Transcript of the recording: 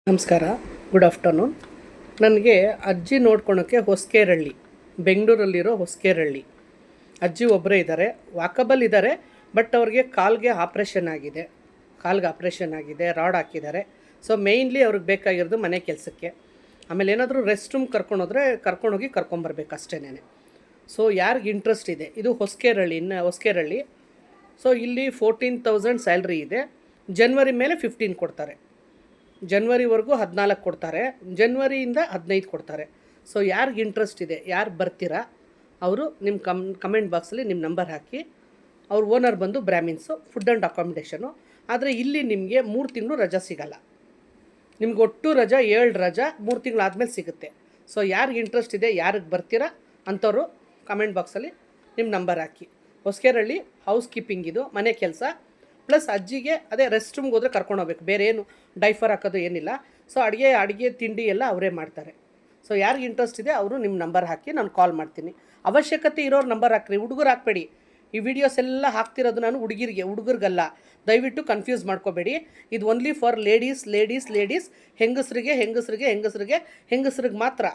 ನಮಸ್ಕಾರ, good afternoon. ನನಗೆ ಅಜ್ಜಿ ನೋಡ್ಕೊಳೋಕ್ಕೆ ಹೊಸಕೇರಳ್ಳಿ, ಬೆಂಗಳೂರಲ್ಲಿರೋ ಹೊಸಕೇರಳ್ಳಿ ಅಜ್ಜಿ ಒಬ್ಬರೇ ಇದ್ದಾರೆ. ವಾಕಬಲ್ ಇದ್ದಾರೆ, ಬಟ್ ಅವ್ರಿಗೆ ಕಾಲ್ಗೆ ಆಪ್ರೇಷನ್ ಆಗಿದೆ, ರಾಡ್ ಹಾಕಿದ್ದಾರೆ. ಸೊ ಮೇಯ್ನ್ಲಿ ಅವ್ರಿಗೆ ಬೇಕಾಗಿರೋದು ಮನೆ ಕೆಲಸಕ್ಕೆ. ಆಮೇಲೆ ಏನಾದರೂ ರೆಸ್ಟ್ ರೂಮ್ ಕರ್ಕೊಂಡೋದ್ರೆ ಕರ್ಕೊಂಬರ್ಬೇಕು ಅಷ್ಟೇನೆ. ಸೊ ಯಾರಿಗೆ ಇಂಟ್ರೆಸ್ಟ್ ಇದೆ, ಇದು ಹೊಸಕೇರಳ್ಳಿ. ಸೊ ಇಲ್ಲಿ 14,000 ಸ್ಯಾಲ್ರಿ ಇದೆ. ಜನವರಿ ಮೇಲೆ 15 ಕೊಡ್ತಾರೆ, ಜನವರಿವರೆಗೂ 14 ಕೊಡ್ತಾರೆ, ಜನವರಿಯಿಂದ 15 ಕೊಡ್ತಾರೆ. ಸೊ ಯಾರಿಗೆ ಇಂಟ್ರೆಸ್ಟ್ ಇದೆ, ಯಾರು ಬರ್ತೀರಾ ಅವರು ನಿಮ್ಮ ಕಮೆಂಟ್ ಬಾಕ್ಸಲ್ಲಿ ನಿಮ್ಮ ನಂಬರ್ ಹಾಕಿ. ಅವ್ರ ಓನರ್ ಬಂದು ಬ್ರಾಹ್ಮಿನ್ಸು, ಫುಡ್ ಆ್ಯಂಡ್ ಅಕಾಮಿಡೇಷನು. ಆದರೆ ಇಲ್ಲಿ ನಿಮಗೆ 3 ತಿಂಗಳು ರಜಾ ಸಿಗಲ್ಲ. ನಿಮ್ಗೆ ಒಟ್ಟು ರಜಾ 7 ರಜಾ 3 ತಿಂಗಳಾದಮೇಲೆ ಸಿಗುತ್ತೆ. ಸೊ ಯಾರಿಗೆ ಇಂಟ್ರೆಸ್ಟ್ ಇದೆ, ಯಾರಿಗೆ ಬರ್ತೀರಾ ಅಂಥವ್ರು ಕಮೆಂಟ್ ಬಾಕ್ಸಲ್ಲಿ ನಿಮ್ಮ ನಂಬರ್ ಹಾಕಿ. ಹೊಸಕೇರಳ್ಳಿ ಹೌಸ್ ಕೀಪಿಂಗ್, ಇದು ಮನೆ ಕೆಲಸ ಪ್ಲಸ್ ಅಜ್ಜಿಗೆ ಅದೇ ರೆಸ್ಟ್ ರೂಮ್ಗೆ ಹೋದರೆ ಕರ್ಕೊಂಡು ಹೋಗ್ಬೇಕು, ಬೇರೆ ಏನು ಡೈಫರ್ ಹಾಕೋದು ಏನಿಲ್ಲ. ಸೊ ಅಡುಗೆ ತಿಂಡಿ ಎಲ್ಲ ಅವರೇ ಮಾಡ್ತಾರೆ. ಸೊ ಯಾರಿಗೆ ಇಂಟ್ರೆಸ್ಟ್ ಇದೆ ಅವರು ನಿಮ್ಮ ನಂಬರ್ ಹಾಕಿ, ನಾನು ಕಾಲ್ ಮಾಡ್ತೀನಿ. ಅವಶ್ಯಕತೆ ಇರೋರು ನಂಬರ್ ಹಾಕ್ರಿ, ಹುಡುಗರು ಹಾಕಬೇಡಿ. ಈ ವಿಡಿಯೋಸ್ ಎಲ್ಲ ಹಾಕ್ತಿರೋದು ನಾನು ಹುಡುಗರಿಗಲ್ಲ. ದಯವಿಟ್ಟು ಕನ್ಫ್ಯೂಸ್ ಮಾಡ್ಕೋಬೇಡಿ. ಇದು ಓನ್ಲಿ ಫಾರ್ ಲೇಡೀಸ್. ಹೆಂಗಸರಿಗೆ ಮಾತ್ರ.